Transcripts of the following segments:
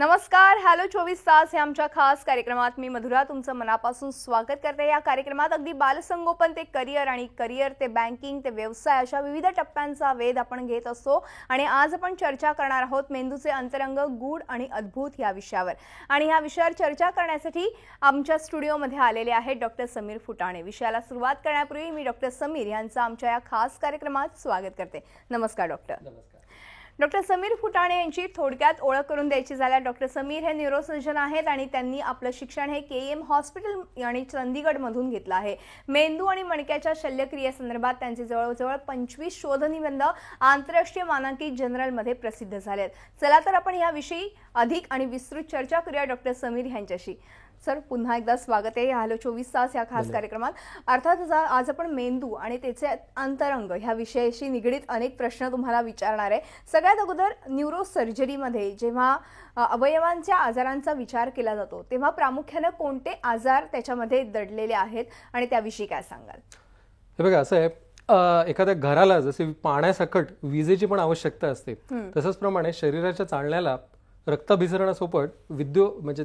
नमस्कार. हॅलो 24 तास या आमच्या खास कार्यक्रमात मी मधुरा तुमचं मनापासून स्वागत करते. या कार्यक्रमात अगदी बालसंगोपन ते करिअर आणि करिअर ते बँकिंग ते व्यवसाय अशा विविध टप्प्यांचा वेध आपण घेत असतो. आणि आज आपण चर्चा करणार आहोत मेंदूचे अंतरंग गूढ आणि अद्भुत या विषयावर. आणि या विषयावर चर्चा करण्यासाठी आमच्या स्टुडिओमध्ये आलेले आहेत डॉक्टर समीर फुटाणे. विषयाला सुरुवात करण्यापूर्वी मी डॉक्टर समीर यांचं आमच्या या खास कार्यक्रमात स्वागत करते. नमस्कार डॉक्टर. नमस्कार. डॉक्टर समीर फुटाणे यांची थोडक्यात ओळख करून द्यायची झाल्यास डॉक्टर समीर हे न्यूरोसर्जन आहेत आणि त्यांनी आपलं शिक्षण हे KEM हॉस्पिटल आणि चंदीगडमधून घेतलं आहे. मेंदू आणि मणक्याच्या शल्यक्रियेसंदर्भात त्यांचे जवळजवळ 25 शोधनिबंध आंतरराष्ट्रीय मानांकित जर्नलमध्ये प्रसिद्ध झाले आहेत. चला तर आपण याविषयी अधिक आणि विस्तृत चर्चा करूया डॉक्टर समीर यांच्याशी. सर, पुन्हा एकदा स्वागत आहे हॅलो 24 तास या खास कार्यक्रमात. अर्थात आज आपण मेंदू आणि त्याचे अंतरंग ह्या विषयाशी निगडीत अनेक प्रश्न तुम्हाला विचारणार आहे. सगळ्यात अगोदर न्यूरोसर्जरीमध्ये जेव्हा अवयवांच्या आजारांचा विचार केला जातो तेव्हा प्रामुख्याने कोणते आजार त्याच्यामध्ये दडलेले आहेत आणि त्याविषयी काय सांगाल? हे बघा, असं आहे, एखाद्या घराला जसे पाण्यासकट विजेची पण आवश्यकता असते तसंच प्रमाणे शरीराच्या चालण्याला रक्ताभिसरणासोबत म्हणजे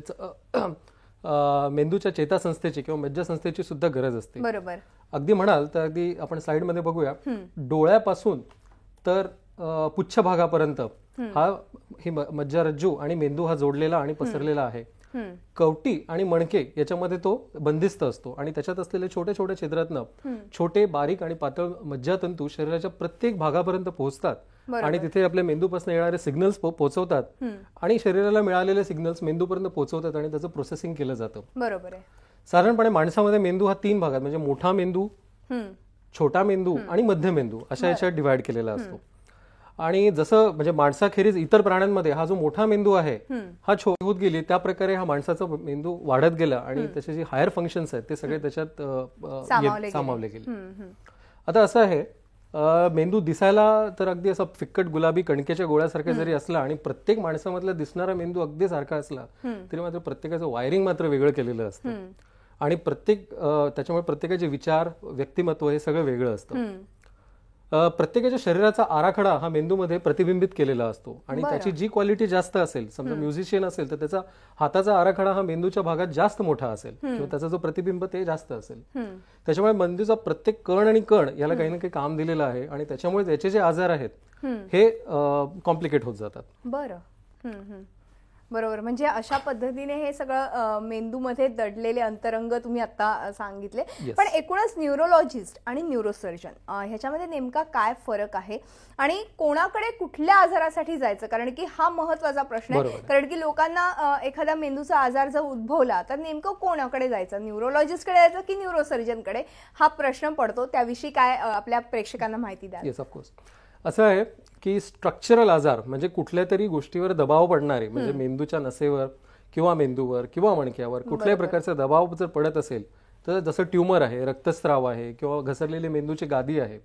मेंदूच्या चेतासंस्थेची किंवा मज्जासंस्थेची सुद्धा गरज असते. बरोबर. अगदी म्हणाल तर अगदी आपण स्लाइड मध्ये बघूया, डोळ्यापासून तर पुच्छ भागापर्यंत ही मज्जारज्जू आणि मेंदू हा जोडलेला आणि पसरलेला आहे. कवटी आणि मणके याच्यामध्ये तो बंदिस्त असतो आणि त्याच्यात असलेले छोटे छोटे छिद्रातनं छोटे बारीक आणि पातळ मज्जातंतू शरीराच्या प्रत्येक भागापर्यंत पोहोचतात आणि तिथे आपल्या मेंदूपासून येणारे सिग्नल्स पोहोचवतात आणि शरीराला मिळालेले सिग्नल्स मेंदूपर्यंत पोहोचवतात आणि त्याचं प्रोसेसिंग केलं जातं. बरोबर आहे. साधारणपणे माणसामध्ये मेंदू हा 3 भागात म्हणजे मोठा मेंदू, छोटा मेंदू आणि मध्य मेंदू अशा याच्यात डिवाइड केलेला असतो. आणि जसं म्हणजे माणसाखेरीज इतर प्राण्यांमध्ये हा जो मोठा मेंदू आहे हा छोटा होत गेली त्या प्रकारे हा माणसाचा मेंदू वाढत गेला आणि त्याचे जे हायर फंक्शन्स आहेत ते सगळे त्याच्यात सामावले गेले. आता असं आहे, मेंदू दिसायला तर अगदी असा फिक्कट गुलाबी कणकेच्या गोळ्यासारखा जरी असला आणि प्रत्येक माणसामधला दिसणारा मेंदू अगदी सारखा असला तरी मात्र प्रत्येकाचं वायरिंग मात्र वेगळं केलेलं असतं आणि त्याच्यामुळे प्रत्येकाचे विचार, व्यक्तिमत्व हे सगळं वेगळं असतं. प्रत्येकाच्या शरीराचा आराखडा हा मेंदूमध्ये प्रतिबिंबित केलेला असतो आणि त्याची जी क्वालिटी जास्त असेल, समजा म्युझिशियन असेल तर त्याचा हाताचा आराखडा हा मेंदूच्या भागात जास्त मोठा असेल किंवा त्याचा जो प्रतिबिंब ते जास्त असेल. त्याच्यामुळे मेंदूचा प्रत्येक कण आणि कण याला काही ना काही काम दिलेलं आहे आणि त्याच्यामुळे त्याचे जे आजार आहेत हे कॉम्प्लिकेट होत जातात. बरं. बरोबर. म्हणजे अशा पद्धतीने हे सगळं मेंदूमध्ये दडलेले अंतरंग तुम्ही आता सांगितले. पण एकूणच न्यूरोलॉजिस्ट आणि न्यूरोसर्जन ह्याच्यामध्ये नेमका काय फरक आहे आणि कोणाकडे कुठल्या आजारासाठी जायचं? कारण की हा महत्वाचा प्रश्न आहे. कारण की लोकांना एखादा मेंदूचा आजार जर उद्भवला तर नेमकं कोणाकडे जायचं, न्यूरोलॉजिस्टकडे जायचं की न्यूरोसर्जनकडे, हा प्रश्न पडतो. त्याविषयी काय आपल्या प्रेक्षकांना माहिती द्या. Yes, of course. असं आहे की स्ट्रक्चरल आजार म्हणजे कुठल्या तरी गोष्टीवर दबाव पडणारे, म्हणजे मेंदूच्या नसेवर किंवा मेंदूवर किंवा मणक्यावर कुठल्याही प्रकारचा दबाव जर पडत असेल तर जसं ट्यूमर आहे, रक्तस्राव आहे किंवा घसरलेली मेंदूची गादी आहे,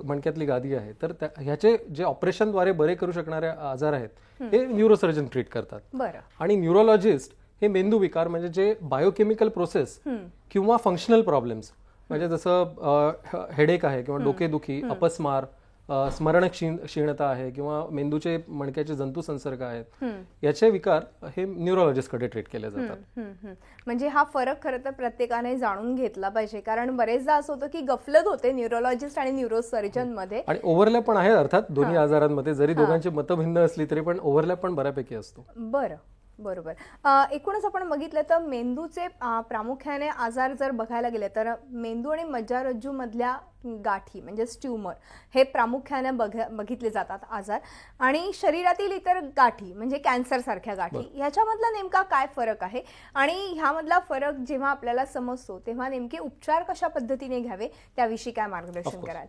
मणक्यातली गादी आहे, तर ह्याचे जे ऑपरेशनद्वारे बरे करू शकणारे आजार आहेत हे न्यूरोसर्जन ट्रीट करतात. आणि न्यूरोलॉजिस्ट हे मेंदू विकार म्हणजे जे बायोकेमिकल प्रोसेस किंवा फंक्शनल प्रॉब्लेम्स म्हणजे जसं हेडेक आहे किंवा डोकेदुखी, अपस्मार, स्मरण क्षीणता आहे किंवा मेंदूचे मणक्याचे जंतू संसर्ग आहेत, याचे विकार हे न्यूरोलॉजिस्टकडे ट्रीट केले जातात. म्हणजे हा फरक खरं तर प्रत्येकाने जाणून घेतला पाहिजे, कारण बरेचदा असं होतं की गफलत होते न्यूरोलॉजिस्ट आणि न्यूरोसर्जन मध्ये. आणि ओव्हरलॅप पण आहे अर्थात दोन्ही आजारांमध्ये, जरी दोघांची मतं भिन्न असली तरी पण ओव्हरलॅप पण बऱ्यापैकी असतो. बरं. बरोबर. एकूणच आपण बघितलं तर मेंदूचे प्रामुख्याने आजार जर बघायला गेले तर मेंदू आणि मज्जारज्जू मधल्या गाठी म्हणजे ट्यूमर हे प्रामुख्याने बघितले जातात आजार. आणि शरीरातील इतर गाठी म्हणजे कॅन्सर सारख्या गाठी, ह्याच्यामधला नेमका काय फरक आहे आणि ह्यामधला फरक जेव्हा आपल्याला समजतो तेव्हा नेमके उपचार कशा पद्धतीने घ्यावे त्याविषयी काय मार्गदर्शन कराल?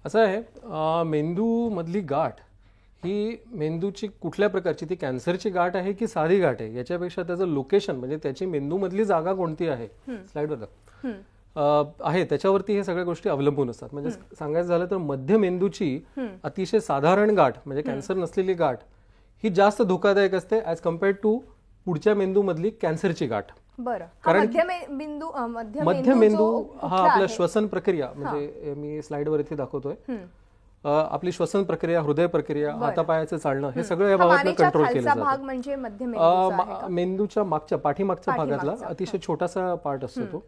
असं आहे, मेंदू मधली गाठ ही मेंदूची कुठल्या प्रकारची, ती कॅन्सरची गाठ आहे की साधी गाठ आहे याच्यापेक्षा त्याचं लोकेशन म्हणजे त्याची मेंदूमधली जागा कोणती आहे, स्लाइडवर आहे त्याच्यावरती हे सगळ्या गोष्टी अवलंबून असतात. म्हणजे सांगायचं झालं तर मध्य मेंदूची अतिशय साधारण गाठ म्हणजे कॅन्सर नसलेली गाठ ही जास्त धोकादायक असते ऍज कम्पेअर टू पुढच्या मेंदू मधली कॅन्सरची गाठ. कारण मध्य मेंदू हा आपला श्वसन प्रक्रिया म्हणजे मी स्लाइडवर इथे दाखवतोय, आपली श्वसन प्रक्रिया, हृदय प्रक्रिया, हातापायाचं चालणं हे सगळं या भागात मानेच्या कंट्रोल केलं खालचा भाग जातं. म्हणजे मध्य मेंदूचा आहे का? मेंदूच्या पाठीमागच्या भागातला अतिशय छोटासा पार्ट असतो तो.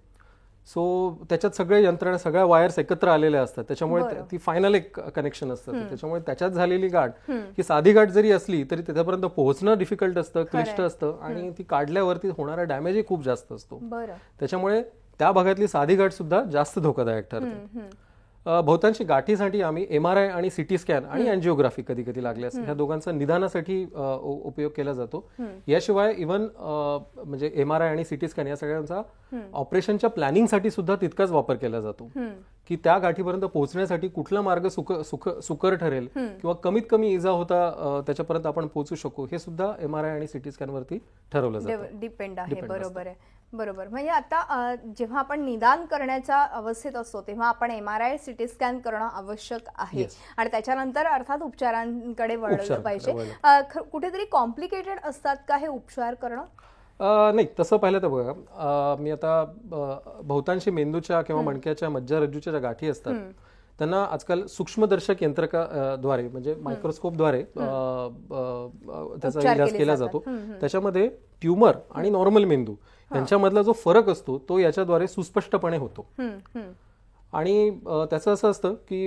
सो त्याच्यात सगळे यंत्रणा, सगळ्या वायर्स एकत्र आलेल्या असतात, त्याच्यामुळे ती फायनल एक कनेक्शन असतं. त्याच्यामुळे त्याच्यात झालेली गाठ ही साधी गाठ जरी असली तरी त्याच्यापर्यंत पोहोचणं डिफिकल्ट असतं, क्लिष्ट असतं आणि ती काढल्यावरती होणारा डॅमेजही खूप जास्त असतो. त्याच्यामुळे त्या भागातली साधी गाठ सुद्धा जास्त धोकादायक ठरते. बहुतांशी गाठीसाठी आम्ही MRI आणि CT स्कॅन आणि अँजिओग्राफी कधी कधी लागल्यास ह्या दोघांचा निदानासाठी उपयोग केला जातो. याशिवाय इव्हन म्हणजे MRI आणि CT स्कॅन या सगळ्यांचा ऑपरेशनच्या प्लॅनिंगसाठी सुद्धा तितकाच वापर केला जातो, की त्या गाठीपर्यंत पोहोचण्यासाठी कुठला मार्ग सुकर ठरेल किंवा कमीत कमी इजा होता त्याच्यापर्यंत आपण पोहोचू शकू, हे सुद्धा MRI आणि CT स्कॅन वरती ठरवलं जातं, डिपेंड आहे. बरोबर आहे, बरोबर. म्हणजे आता जेव्हा आपण निदान करण्याच्या अवस्थेत असतो तेव्हा आपण MRI CT स्कॅन करणं आवश्यक आहे आणि त्याच्यानंतर अर्थात उपचारांकडे वळलं पाहिजे. कुठेतरी कॉम्प्लिकेटेड असतात का हे उपचार करणं? नाही, तसं पाहिलं तर बघा, मी आता बहुतांशी मेंदूच्या किंवा मणक्याच्या मज्जारज्जूच्या ज्या गाठी असतात त्यांना आजकाल सूक्ष्मदर्शक यंत्रकाद्वारे म्हणजे मायक्रोस्कोपद्वारे त्याचा इलाज केला जातो. त्याच्यामध्ये ट्युमर आणि नॉर्मल मेंदू यांच्यामधला जो फरक असतो तो याच्याद्वारे सुस्पष्टपणे होतो. आणि त्याचं असं असतं की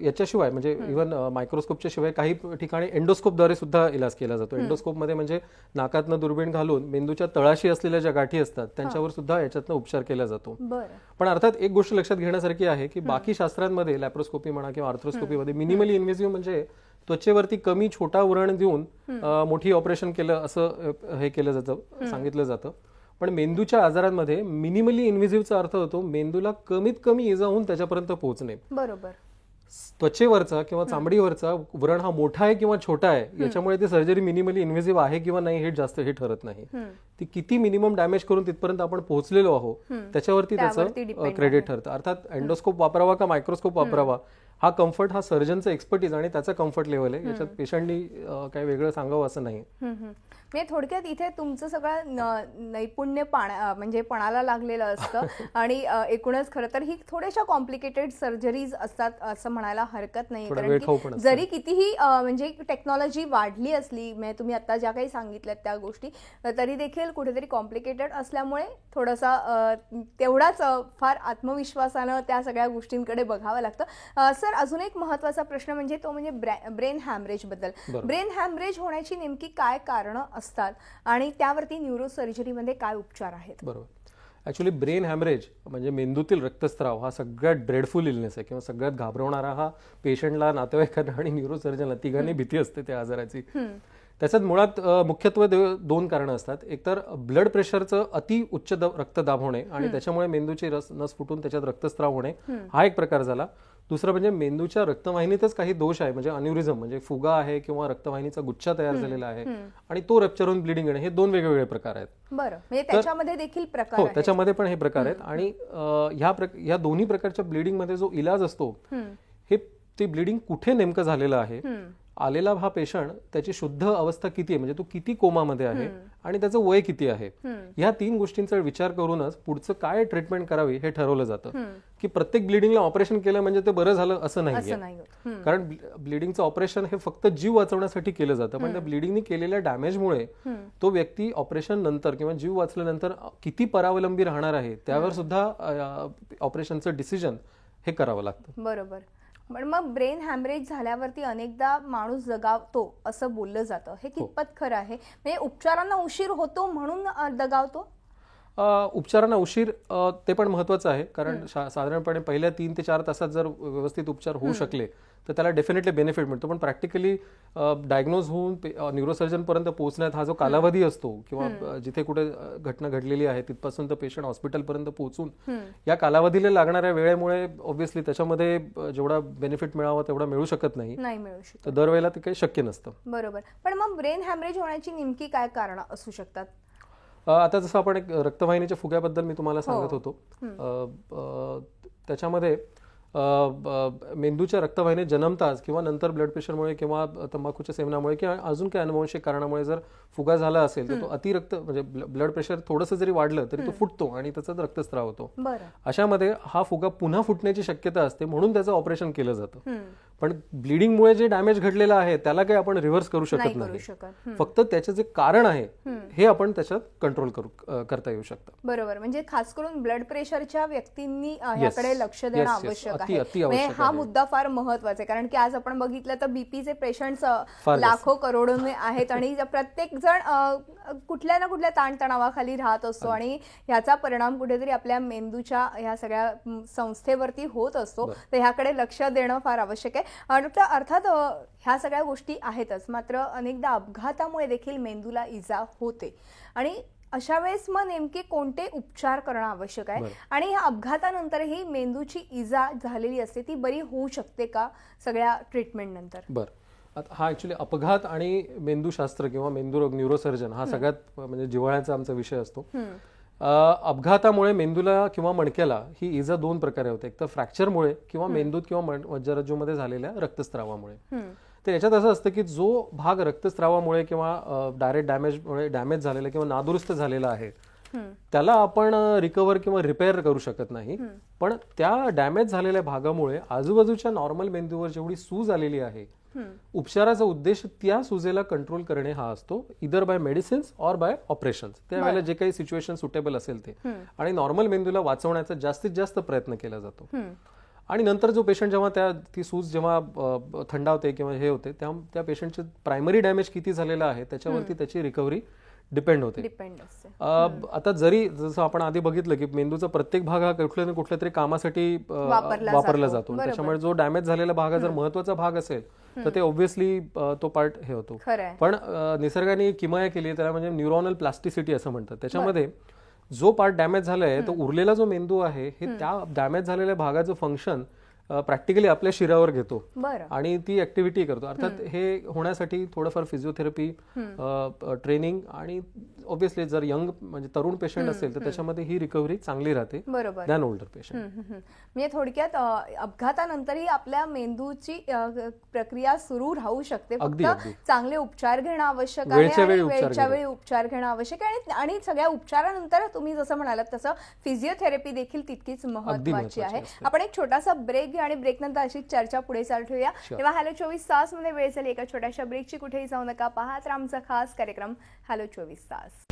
याच्याशिवाय म्हणजे इव्हन मायक्रोस्कोपच्या शिवाय काही ठिकाणी एंडोस्कोपद्वारे सुद्धा इलाज केला जातो. एंडोस्कोपमध्ये म्हणजे नाकातनं दुर्बीण घालून मेंदूच्या तळाशी असलेल्या ज्या गाठी असतात त्यांच्यावर सुद्धा याच्यातनं उपचार केला जातो. पण अर्थात एक गोष्ट लक्षात घेण्यासारखी आहे की बाकी शास्त्रांमध्ये लॅप्रोस्कोपी म्हणा किंवा आर्थ्रोस्कोपीमध्ये मिनिमली इन्व्हेसिव्ह म्हणजे त्वचेवरती कमी छोटा उरण देऊन मोठी ऑपरेशन केलं असं हे केलं जातं, सांगितलं जातं. पण मेंदूच्या आजारांमध्ये मिनिमली इन्व्हेसिव्हचा अर्थ होतो मेंदूला कमीत कमी इजा होऊन त्याच्यापर्यंत पोहोचणे. बरोबर. त्वचेवरचा किंवा चामडीवरचा व्रण हा मोठा आहे किंवा छोटा आहे याच्यामुळे ती सर्जरी मिनिमली इन्व्हेसिव्ह आहे किंवा नाही हे जास्त हे ठरत नाही. ती किती मिनिमम डॅमेज करून तिथपर्यंत आपण पोहोचलेलो आहोत त्याच्यावरती त्याचं क्रेडिट ठरतं. अर्थात एंडोस्कोप वापरावा का मायक्रोस्कोप वापरावा हा कम्फर्ट हा सर्जनचा एक्सपर्टीज आणि त्याचा कम्फर्ट लेवल आहे. याच्यात पेशंटनी काही वेगळं सांगावं असं नाही. म्हणजे थोडक्यात इथे तुमचं सगळं नैपुण्य म्हणजे पणाला लागलेलं असतं आणि एकूणच खरं तर ही थोड्याशा कॉम्प्लिकेटेड सर्जरीज असतात असं म्हणायला हरकत नाही. कारण की जरी कितीही म्हणजे टेक्नॉलॉजी वाढली असली, म्हणजे तुम्ही आता ज्या काही सांगितल्यात त्या गोष्टी, तरी देखील कुठेतरी कॉम्प्लिकेटेड असल्यामुळे थोडासा तेवढाच फार आत्मविश्वासानं त्या सगळ्या गोष्टींकडे बघावं लागतं. सर, अजून एक महत्वाचा प्रश्न म्हणजे तो म्हणजे ब्रेन हॅमरेज बद्दल. ब्रेन हॅमरेज होण्याची नेमकी काय कारणं असतात आणि त्यावरती न्यूरोसर्जरीमध्ये काय उपचार आहेत? बरोबर. ऍक्च्युली ब्रेन हॅमरेज म्हणजे मेंदूतील रक्तस्राव हा सगळ्यात ड्रेडफुल इलनेस आहे किंवा सगळ्यात घाबरवणारा हा पेशंटला, नातेवाईकांना आणि न्यूरोसर्जनला तिघांनी भीती असते त्या आजाराची. त्याच्यात मुळात मुख्यत्वे 2 कारणं असतात. एकतर ब्लड प्रेशरचं अति उच्च रक्तदाब होणे आणि त्याच्यामुळे मेंदूची नस फुटून त्याच्यात रक्तस्राव होणे हा एक प्रकार झाला. दुसरं म्हणजे मेंदूच्या रक्तवाहिनीतच काही दोष आहे, म्हणजे अन्युरिझम म्हणजे फुगा आहे किंवा रक्तवाहिनीचा गुच्छा तयार झालेला आहे आणि तो रप्चर होऊन ब्लिडिंग येणे, हे 2 वेगवेगळे प्रकार आहेत. बरं, म्हणजे त्याच्यामध्ये देखील प्रकार आहेत? हो, त्याच्यामध्ये पण हे प्रकार आहेत. आणि ह्या दोन्ही प्रकारच्या ब्लिडिंग मध्ये जो इलाज असतो हे ते ब्लिडिंग कुठे नेमकं झालेलं आहे, आलेला हा पेशंट त्याची शुद्ध अवस्था किती आहे म्हणजे तो किती कोमामध्ये आहे आणि त्याचं वय किती आहे, या 3 गोष्टींचा विचार करूनच पुढचं काय ट्रीटमेंट करावी हे ठरवलं जातं. की प्रत्येक ब्लिडिंगला ऑपरेशन केलं म्हणजे ते बरं झालं असं नाहीये. कारण ब्लिडिंगचं ऑपरेशन हे फक्त जीव वाचवण्यासाठी केलं जातं, पण त्या ब्लिडिंगनी केलेल्या डॅमेजमुळे तो व्यक्ती ऑपरेशन नंतर किंवा जीव वाचल्यानंतर किती परावलंबी राहणार आहे त्यावर सुद्धा ऑपरेशनचं डिसिजन हे करावं लागतं. बरोबर. पण मग ब्रेन हॅमरेज झाल्यावरती अनेकदा माणूस जगावतो असं बोललं जातं, हे कितपत खरं आहे? म्हणजे उपचारांना उशीर होतो म्हणून दगावतो? उपचारांना उशीर ते पण महत्वाचं आहे, कारण साधारणपणे पहिल्या 3 ते 4 तासात जर व्यवस्थित उपचार होऊ शकले तर त्याला डेफिनेटली बेनिफिट मिळतो. पण प्रॅक्टिकली डायग्नोज होऊन न्यूरोसर्जन पर्यंत पोहोचण्यात हा जो कालावधी असतो किंवा जिथे कुठे घटना घडलेली आहे तिथपासून तर पेशंट हॉस्पिटलपर्यंत पोहोचून या कालावधीला लागणाऱ्या वेळेमुळे ऑब्व्हियसली त्याच्यामध्ये जेवढा बेनिफिट मिळावा तेवढा मिळू शकत नाही. तर दरवेळेला ते काही शक्य नसतं. बरोबर. पण मग ब्रेन हॅमरेज होण्याची नेमकी काय कारणं असू शकतात? आता जसं आपण एक रक्तवाहिनीच्या फुग्याबद्दल मी तुम्हाला सांगत होतो, त्याच्यामध्ये मेंदूच्या रक्तवाहिन्या जन्मताच किंवा नंतर ब्लड प्रेशरमुळे किंवा तंबाखूच्या सेवनामुळे किंवा अजून काही अनुवंशिक कारणामुळे जर फुगा झाला असेल तर तो अतिरक्त म्हणजे ब्लड प्रेशर थोडंसं जरी वाढलं तरी तो फुटतो आणि त्याचा रक्तस्राव होतो. अशामध्ये हा फुगा पुन्हा फुटण्याची शक्यता असते, म्हणून त्याचं ऑपरेशन केलं जातं. पण ब्लिडिंगमुळे जे डॅमेज घडलेलं आहे त्याला काही आपण रिव्हर्स करू शकत नाही. फक्त त्याचे जे कारण आहे हे आपण त्याच्यात कंट्रोल करता येऊ शकतं. बरोबर. म्हणजे खास करून ब्लड प्रेशरच्या व्यक्तींनी याकडे लक्ष देणं आवश्यक आहे. हा मुद्दा फार महत्वाचा आहे, कारण की आज आपण बघितलं तर बीपीचे पेशंट्स लाखो करोडोने आहेत आणि प्रत्येक जण कुठल्या ना कुठल्या ताणतणावाखाली राहत असतो आणि ह्याचा परिणाम कुठेतरी आपल्या मेंदूच्या ह्या सगळ्या संस्थेवरती होत असतो. तर ह्याकडे लक्ष देणं फार आवश्यक आहे. अर्थात ह्या सगळ्या गोष्टी आहेतच, मात्र अनेकदा अपघातामुळे देखील मेंदूला इजा होते आणि अशा वेळेस मग नेमके कोणते उपचार करणं आवश्यक आहे आणि ह्या अपघातानंतरही मेंदूची इजा झालेली असते ती बरी होऊ शकते का सगळ्या ट्रीटमेंट नंतर? बरं, हा ऍक्च्युली अपघात आणि मेंदूशास्त्र किंवा मेंदूरोग न्यूरोसर्जन हा सगळ्यात म्हणजे जिव्हाळ्याचा आमचा विषय असतो. अपघातामुळे मेंदूला किंवा मणक्याला ही इजा दोन प्रकारे होते, एक तर फ्रॅक्चरमुळे किंवा मेंदूत किंवा मज्जारज्जूमध्ये झालेल्या रक्तस्रावामुळे. तर याच्यात असं असतं की जो भाग रक्तस्रावामुळे किंवा डायरेक्ट डॅमेजमुळे डॅमेज झालेला किंवा नादुरुस्त झालेला आहे त्याला आपण रिकव्हर किंवा रिपेअर करू शकत नाही. पण त्या डॅमेज झालेल्या भागामुळे आजूबाजूच्या नॉर्मल मेंदूवर जेवढी सूज आलेली आहे, उपचाराचा उद्देश त्या सुजेला कंट्रोल करणे हा असतो, either by medicines or by operations. त्यावेळेला जे काही सिच्युएशन सुटेबल असेल ते, आणि नॉर्मल मेंदूला वाचवण्याचा जास्तीत जास्त प्रयत्न केला जातो. आणि नंतर जो पेशंट जेव्हा ती सूज जेव्हा थंडावते किंवा हे होते त्या पेशंटचे प्रायमरी डॅमेज किती झालेला आहे त्याच्यावरती त्याची रिकव्हरी डिपेंड होते. आता जरी जसं आपण आधी बघितलं की मेंदूचा प्रत्येक भाग हा कुठल्या ना कुठल्या तरी कामासाठी वापरला जातो. त्याच्यामुळे जो डॅमेज झालेला भाग जर महत्वाचा भाग असेल तर ते ऑब्व्हियसली तो पार्ट हे होतो. पण निसर्गाने किमया केली त्याला म्हणजे न्यूरॉनल प्लास्टिसिटी असं म्हणतात. त्याच्यामध्ये जो पार्ट डॅमेज झालाय तो उरलेला जो मेंदू आहे हे त्या डॅमेज झालेल्या भागाचं फंक्शन प्रॅक्टिकली आपल्या शिरावर घेतो आणि ती ऍक्टिव्हिटी करतो. अर्थात हे होण्यासाठी थोडंफार फिजिओथेरपी ट्रेनिंग आणि ऑब्व्हियसली जर यंग म्हणजे तरुण पेशंट असेल तर त्याच्यामध्ये ही रिकव्हरी चांगली राहते दॅन ओल्डर पेशंट. म्हणजे थोडक्यात अपघातानंतरही आपल्या मेंदूची प्रक्रिया सुरू राहू शकते, फक्त चांगले उपचार घेणं आवश्यक आहे आणि वेळच्या वेळी उपचार घेणं आवश्यक आहे. आणि सगळ्या उपचारानंतर तुम्ही जसं म्हणालात तसं फिजिओथेरपी देखील तितकीच महत्वाची आहे. आपण एक छोटासा ब्रेक आणि ब्रेक नंतर अशी चर्चा पुढे चालू ठेवूया. तेव्हा हॅलो 24 तास मध्ये वेळ झाली एका छोट्याशा ब्रेकची. कुठेही जाऊ नका, पाहत राहा आमचा खास कार्यक्रम हॅलो 24 तास.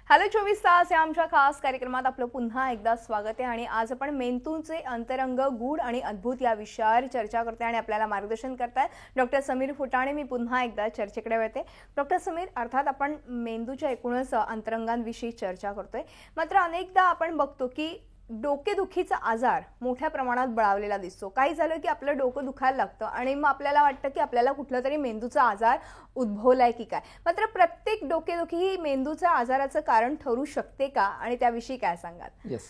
हॅलो 24 तास या आमच्या खास कार्यक्रमात आपलं पुन्हा एकदा स्वागत आहे आणि आज आपण मेंदूचे अंतरंग गूढ आणि अद्भुत या विषयावर चर्चा करते आणि आपल्याला मार्गदर्शन करतायत डॉक्टर समीर फुटाणे. मी पुन्हा एकदा चर्चेकडे वळते. डॉक्टर समीर, अर्थात आपण मेंदूच्या एकूणच अंतरंगांविषयी चर्चा करतोय, मात्र अनेकदा आपण बघतो की डोकेदुखीचा आजार मोठ्या प्रमाणात बळावलेला दिसतो. काही झालं की आपलं डोकं दुखायला लागतं आणि मग आपल्याला वाटतं की आपल्याला कुठला तरी मेंदूचा आजार उद्भवलाय की काय. मात्र प्रत्येक डोकेदुखी ही मेंदूच्या आजाराचं कारण ठरू शकते का आणि त्याविषयी काय सांगाल? येस,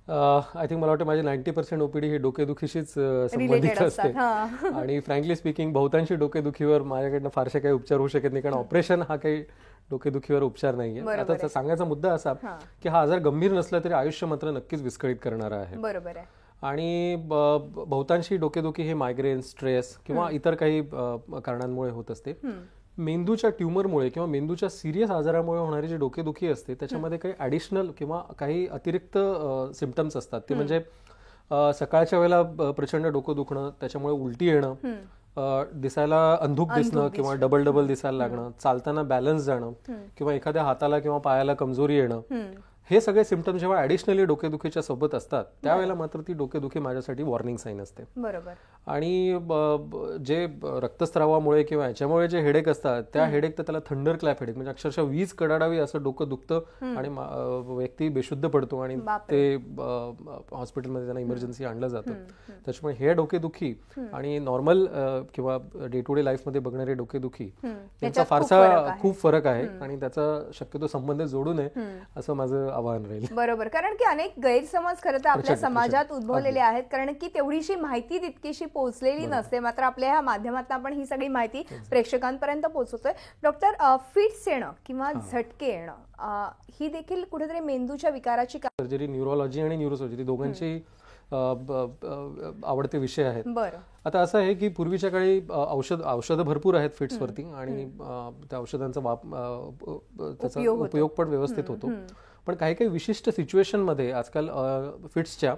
आय थिंक मला वाटतं माझी 90% ओपीडी ही डोकेदुखीशीच संबंधित असते. आणि फ्रँकली स्पीकिंग बहुतांशी डोकेदुखीवर माझ्याकडनं फारसे काही उपचार होऊ शकत नाही, कारण ऑपरेशन हा काही डोकेदुखीवर उपचार नाहीये. आता सांगायचा मुद्दा असा की हा आजार गंभीर नसला तरी आयुष्य मात्र नक्कीच विस्कळीत करणारा आहे. बरोबर आहे. आणि बहुतांशी डोकेदुखी हे मायग्रेन, स्ट्रेस किंवा इतर काही कारणांमुळे होत असते. मेंदूच्या ट्युमरमुळे किंवा मेंदूच्या सिरियस आजारामुळे होणारी जी डोकेदुखी असते त्याच्यामध्ये काही ऍडिशनल किंवा काही अतिरिक्त सिम्पटम्स असतात. ते म्हणजे सकाळच्या वेळेला प्रचंड डोकं दुखणं, त्याच्यामुळे उलटी येणं, दिसायला अंधुक दिसणं किंवा डबल दिसायला लागणं, चालताना बॅलन्स जाणं किंवा एखाद्या हाताला किंवा पायाला कमजोरी येणं, हे सगळे सिम्पटम्स जेव्हा ऍडिशनली डोकेदुखीच्या सोबत असतात त्यावेळेला मात्र ती डोकेदुखी माझ्यासाठी वॉर्निंग साईन असते. बरोबर. आणि जे रक्तस्रावामुळे किंवा याच्यामुळे जे हेडेक असतात त्या हेडेक तर त्याला थंडर क्लॅप हेडेक म्हणजे अक्षरशः वीज कडाडावी असं डोकं दुखतं आणि व्यक्ती बेशुद्ध पडतो आणि ते हॉस्पिटलमध्ये त्यांना इमर्जन्सी आणलं जातं. त्याच्यामुळे हे डोकेदुखी आणि नॉर्मल किंवा डे टू डे लाईफमध्ये बघणारे डोकेदुखी यांचा फारसा खूप फरक आहे आणि त्याचा शक्यतो संबंध जोडू नये असं माझं आवाहन राहील. बरोबर, कारण की अनेक गैरसमज खरं तर आपल्या समाजात उद्भवलेले आहेत, कारण की तेवढीशी माहिती तितकीशी पोहोचलेली नसते, मात्र आपल्या ह्या माध्यमातून आपण ही सगळी माहिती प्रेक्षकांपर्यंत पोहोचवतोय. डॉक्टर, फिट्स येणं किंवा झटके येणं ही देखील कुठेतरी मेंदूच्या विकाराची सर्जरी, न्यूरोलॉजी आणि न्यूरोसर्जरी दोघांची आवडते विषय आहेत. बरं. आता असं आहे की पूर्वीच्या काळी औषधं भरपूर आहेत फिट्सवरती आणि त्या औषधांचा त्याचा उपयोग पण व्यवस्थित होतो. पण काही काही विशिष्ट सिच्युएशनमध्ये आजकाल फिट्सच्या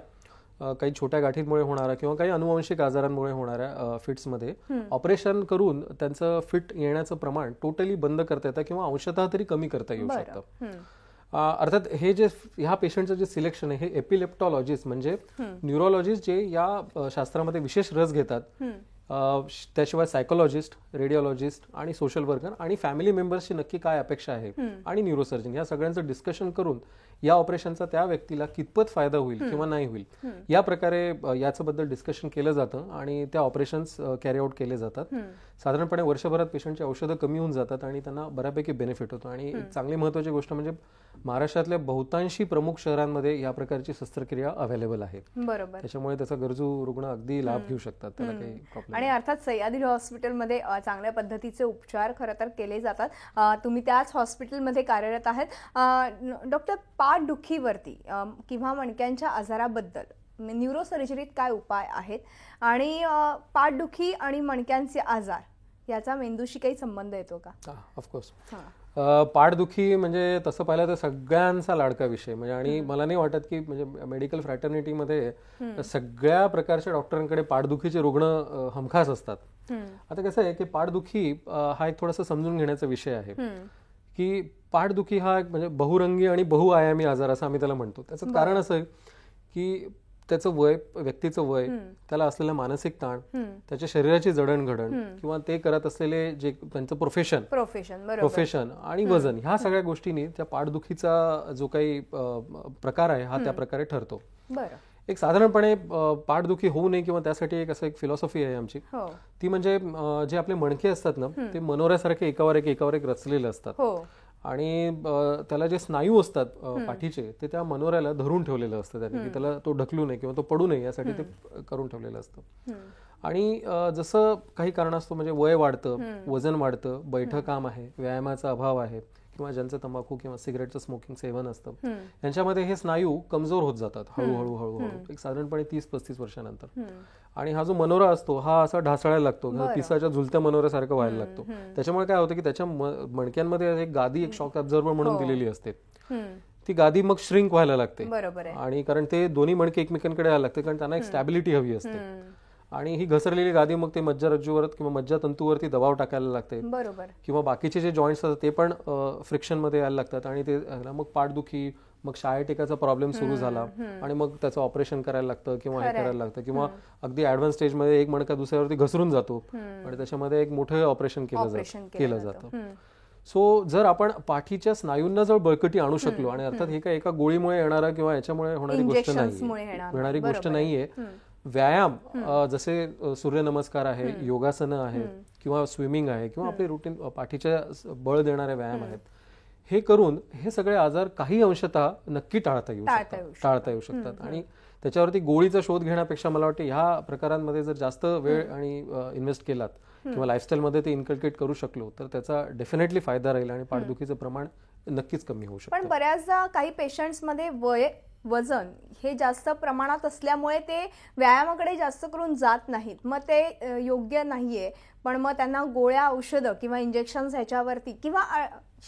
काही छोट्या गाठींमुळे होणाऱ्या किंवा काही अनुवांशिक आजारांमुळे होणाऱ्या फिट्समध्ये ऑपरेशन करून त्यांचं फिट येण्याचं प्रमाण टोटली बंद करता येतं किंवा अंशतः तरी कमी करता येऊ शकतं. अर्थात हे जे ह्या पेशंटचं जे सिलेक्शन आहे हे एपिलेप्टॉलॉजिस्ट म्हणजे न्यूरोलॉजिस्ट जे या शास्त्रामध्ये विशेष रस घेतात, त्याशिवाय सायकोलॉजिस्ट, रेडिओलॉजिस्ट आणि सोशल वर्कर आणि फॅमिली मेंबर्सची नक्की काय अपेक्षा आहे आणि न्यूरोसर्जन या सगळ्यांचं डिस्कशन करून या ऑपरेशनचा त्या व्यक्तीला कितपत फायदा होईल किंवा नाही होईल या प्रकारे याच्याबद्दल डिस्कशन केलं जातं आणि त्या ऑपरेशन्स कॅरी आउट केले जातात. साधारणपणे वर्षभरात पेशंटची औषधं कमी होऊन जातात आणि त्यांना बऱ्यापैकी बेनिफिट होतो. आणि एक चांगली महत्त्वाची गोष्ट म्हणजे महाराष्ट्रातल्या बहुतांशी प्रमुख शहरांमध्ये या प्रकारची शस्त्रक्रिया अवेलेबल आहे. बरोबर. त्याच्यामुळे त्याचा गरजू रुग्ण अगदी लाभ घेऊ शकतात. त्याला काही प्रॉब्लेम आणि अर्थात सह्याद्री हॉस्पिटलमध्ये चांगल्या पद्धतीचे उपचार खरं तर केले जातात. तुम्ही त्याच हॉस्पिटलमध्ये कार्यरत आहेत. डॉक्टर, पाठदुखीवरती किंवा मणक्यांच्या आजाराबद्दल न्यूरोसर्जरीत काय उपाय आहेत आणि पाठदुखी आणि मणक्यांचे आजार याचा मेंदूशी काही संबंध येतो का? ऑफकोर्स. पाठदुखी म्हणजे तसं पाहिलं तर सगळ्यांचा लाडका विषय म्हणजे आणि मला नाही वाटत की म्हणजे मेडिकल फ्रॅटर्निटीमध्ये सगळ्या प्रकारच्या डॉक्टरांकडे पाठदुखीचे रुग्ण हमखास असतात. आता कसं आहे की पाठदुखी हा एक थोडासा समजून घेण्याचा विषय आहे की पाठदुखी हा एक म्हणजे बहुरंगी आणि बहुआयामी आजार असं आम्ही त्याला म्हणतो. त्याचं कारण असं आहे की त्याचं वय, व्यक्तीचं वय, त्याला असलेला मानसिक ताण, त्याच्या शरीराची जडणघडण किंवा ते करत असलेले जे त्यांचं प्रोफेशन आणि वजन ह्या सगळ्या गोष्टींनी त्या पाठदुखीचा जो काही प्रकार आहे हा त्या प्रकारे ठरतो. एक साधारणपणे पाठदुखी होऊ नये किंवा त्यासाठी एक असं एक फिलॉसॉफी आहे आमची, ती म्हणजे जे आपले मणके असतात ना ते मनोऱ्यासारखे एकावर एक रचलेले असतात आणि त्याला जे स्नायू असतात पाठीचे ते त्या मनोऱ्याला धरून ठेवलेलं असतं त्यांनी की त्याला तो ढकलू नये किंवा तो पडू नये यासाठी ते करून ठेवलेलं असतं. आणि जसं काही कारणास्तव म्हणजे वय वाढतं, वजन वाढतं, बैठं काम आहे, व्यायामाचा अभाव आहे किंवा ज्यांचं तंबाखू किंवा सिगरेटचं स्मोकिंग सेवन असतं यांच्यामध्ये हे स्नायू कमजोर होत जातात हळूहळू एक साधारणपणे 30-35 वर्षानंतर. आणि हा जो मनोरा असतो हा असा ढासळायला लागतो, पिसाच्या झुलत्या मनोऱ्यासारखं व्हायला लागतो. त्याच्यामुळे काय होतं की त्याच्या मणक्यांमध्ये एक गादी, एक शॉक ऍब्झॉर्बर म्हणून दिलेली असते, ती गादी मग श्रिंक व्हायला लागते. आणि कारण ते दोन्ही मणके एकमेकांकडे यायला लागते कारण त्यांना एक स्टॅबिलिटी हवी असते आणि ही घसरलेली गादी मग ते मज्जारज्जूवर किंवा मज्जातंतूवरती दबाव टाकायला लागते किंवा बाकीचे जे जॉईंट्स असतात ते पण फ्रिक्शन मध्ये यायला लागतात आणि ते मग पाठदुखी, मग शायटिकाचा प्रॉब्लेम सुरू झाला आणि मग त्याचं ऑपरेशन करायला लागतं किंवा हे करायला लागतं किंवा अगदी ऍडव्हान्स स्टेजमध्ये एक मणका दुसऱ्यावरती घसरून जातो आणि त्याच्यामध्ये एक मोठं ऑपरेशन केलं जातं. सो जर आपण पाठीच्या स्नायूंना जर बळकटी आणू शकलो आणि अर्थात हे काय एका गोळीमुळे येणारा किंवा याच्यामुळे होणारी गोष्ट नाहीये. व्यायाम जसे सूर्यनमस्कार आहे, योगासनं आहे किंवा स्विमिंग आहे किंवा आपले रुटीन पाठीच्या बळ देणारे व्यायाम आहेत, हे करून हे सगळे आजार काही अंशतः नक्की टाळता येऊ शकतात. आणि त्याच्यावरती गोळीचा शोध घेण्यापेक्षा मला वाटतं ह्या प्रकारांमध्ये जर जास्त वेळ आणि इन्व्हेस्ट केलात किंवा लाईफस्टाईलमध्ये ते इन्कल्केट करू शकलो तर त्याचा डेफिनेटली फायदा राहील आणि पाठदुखीचं प्रमाण नक्कीच कमी होऊ शकतं. पण बऱ्याचदा काही पेशंट्समध्ये वजन हे जास्त प्रमाणात असल्यामुळे ते व्यायामाकडे जास्त करून जात नाहीत, मग ते योग्य नाहीये. पण मग त्यांना गोळ्या, औषधं किंवा इंजेक्शन ह्याच्यावरती किंवा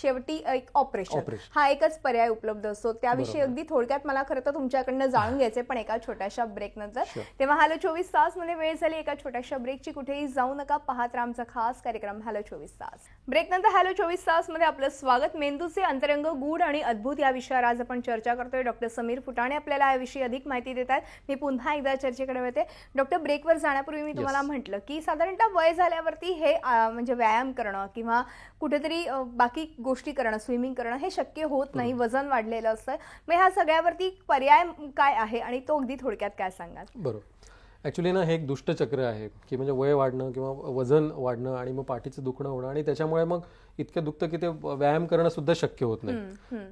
शेवटी एक ऑपरेशन हा एकच पर्याय उपलब्ध असतो. त्याविषयी अगदी थोडक्यात मला खरं तर तुमच्याकडनं जाणून घ्यायचंय पण एका छोट्याशा ब्रेक नंतर. तेव्हा हॅलो 24 तास मध्ये वेळ झाली एका छोट्याशा ब्रेकची. कुठेही जाऊ नका, पाहत राहा आमचा खास कार्यक्रम हॅलो 24 तास. ब्रेक नंतर हॅलो 24 तास मध्ये आपलं स्वागत. मेंदूचे अंतरंग गूढ आणि अद्भुत या विषयावर आज आपण चर्चा करतोय. डॉक्टर समीर फुटाणे आपल्याला याविषयी अधिक माहिती देत आहेत. मी पुन्हा एकदा चर्चेकडे वळते. डॉक्टर, ब्रेकवर जाण्यापूर्वी मी तुम्हाला म्हटलं की साधारणतः वय झाल्यावरती हे म्हणजे व्यायाम करणं किंवा कुठेतरी बाकी गोष्टी करणं, स्विमिंग करणं हे शक्य होत नाही, वजन वाढलेलं असतं. मग ह्या सगळ्यावरती पर्याय काय आहे आणि तो अगदी थोडक्यात काय सांगाल? बरोबर. ऍक्च्युली ना हे एक दुष्टचक्र आहे की म्हणजे वय वाढणं किंवा वजन वाढणं आणि मग पाठीचं दुखणं होणं आणि त्याच्यामुळे मग इतकं दुखतं की ते व्यायाम करणं सुद्धा शक्य होत नाही.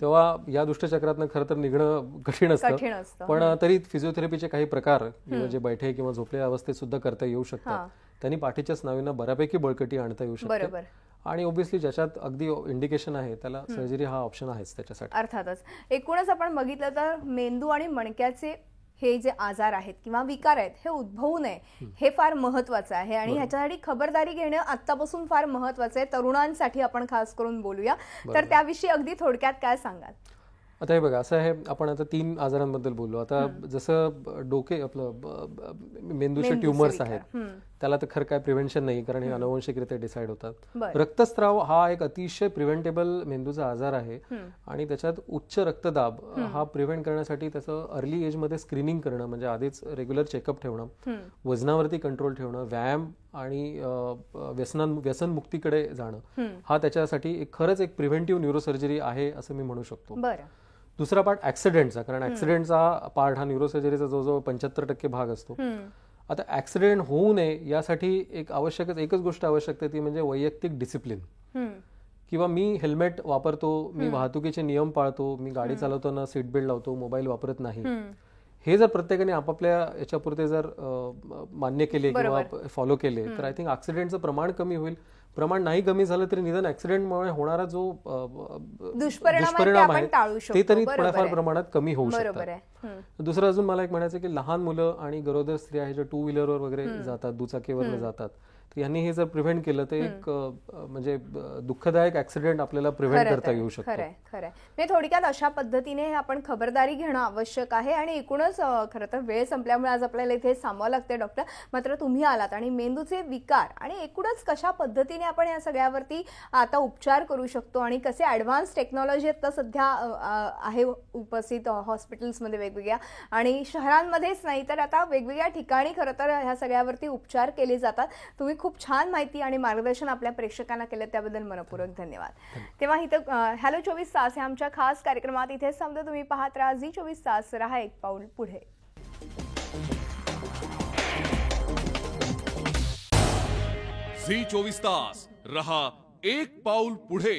तेव्हा या दुष्टचक्रातनं खरं तर निघणं कठीण असतं. पण तरी फिजिओथेरपीचे काही प्रकार किंवा जे बैठे किंवा झोपलेल्या अवस्थेत सुद्धा करता येऊ शकतात. त्यांनी पाठीच्या स्नायूंना बऱ्यापैकी बळकटी आणता येऊ शकते. आणि ऑब्व्हियसली ज्याच्यात अगदी इंडिकेशन आहे त्याला सर्जरी हा ऑप्शन आहेच त्याच्यासाठी. अर्थातच एकूणच आपण बघितलं तर मेंदू आणि मणक्याचे हे जे आजार आहेत किंवा विकार आहेत हे उद्भवू नये हे फार महत्वाचं आहे आणि ह्याच्यासाठी खबरदारी घेणं आत्तापासून फार महत्वाचं आहे. तरुणांसाठी आपण खास करून बोलूया. तर त्याविषयी अगदी थोडक्यात काय सांगाल? आता हे बघा असं आहे, आपण आता 3 आजारांबद्दल बोललो. आता जसं डोके आपलं मेंदूचे ट्युमर्स आहेत त्याला तर खरं काय प्रिव्हेन्शन नाही कारण हे अनुवंशिकरित्या डिसाईड होतात. रक्तस्राव हा एक अतिशय प्रिव्हेंटेबल मेंदूचा आजार आहे आणि त्याच्यात उच्च रक्तदाब हा प्रिव्हेंट करण्यासाठी त्याचं अर्ली एज मध्ये स्क्रीनिंग करणं म्हणजे आधीच रेग्युलर चेकअप ठेवणं, वजनावरती कंट्रोल ठेवणं, व्यायाम आणि व्यसनमुक्तीकडे जाणं हा त्याच्यासाठी खरंच एक प्रिव्हेंटिव्ह न्यूरोसर्जरी आहे असं मी म्हणू शकतो. दुसरा पार्ट ऍक्सिडेंटचा, कारण ऍक्सिडेंटचा पार्ट हा न्यूरोसर्जरीचा जवळजवळ 75% भाग असतो. आता ऍक्सिडेंट होऊ नये यासाठी एकच गोष्ट आवश्यक आहे ती म्हणजे वैयक्तिक डिसिप्लिन. किंवा मी हेल्मेट वापरतो, मी वाहतुकीचे नियम पाळतो, मी गाडी चालवताना सीट बेल्ट लावतो, मोबाईल वापरत नाही, हे जर प्रत्येकाने आपापल्या याच्यापुरते जर मान्य केले किंवा फॉलो केले तर आय थिंक ऍक्सिडेंटचं प्रमाण कमी होईल. प्रमाण नाही कमी झालं तरी निदान ऍक्सिडेंटमुळे होणारा जो दुष्परिणाम आहे ते तरी थोड्याफार प्रमाणात कमी होऊ शकतात. दुसरं अजून मला एक म्हणायचं की लहान मुलं आणि गरोदर स्त्रिया हे जे 2 व्हीलरवर वगैरे जातात, दुचाकीवर जातात, तर यांनी हे जर प्रिव्हेंट केलं तर एक म्हणजे दुःखदायक ऍक्सिडेंट आपल्याला प्रिव्हेंट करता येऊ शकतो. खरंय. थोडक्यात अशा पद्धतीने आपण खबरदारी घेणं आवश्यक आहे आणि एकूणच खरं तर वेळ संपल्यामुळे आज आपल्याला इथे थांबावं लागतंय डॉक्टर. मात्र तुम्ही आलात आणि मेंदूचे विकार आणि एकूणच कशा पद्धतीने आपण या सगळ्यावरती आता उपचार करू शकतो आणि कसे ऍडव्हान्स टेक्नॉलॉजी आता सध्या आहे उपस्थित हॉस्पिटल्समध्ये वेगवेगळ्या आणि शहरांमध्येच नाही तर आता वेगवेगळ्या ठिकाणी खरं तर ह्या सगळ्यावरती उपचार केले जातात. तुम्ही खूप छान माहिती आणि मार्गदर्शन आपल्या प्रेक्षकांना केलं त्याबद्दल मनपूर्वक धन्यवाद. तेव्हा इथं हॅलो 24 तास ह्या आमच्या खास कार्यक्रमात इथेच थांबतो. तुम्ही पाहत राहा झी 24 तास, रहा एक पाऊल पुढे. झी 24 तास, रहा एक पाऊल पुढे.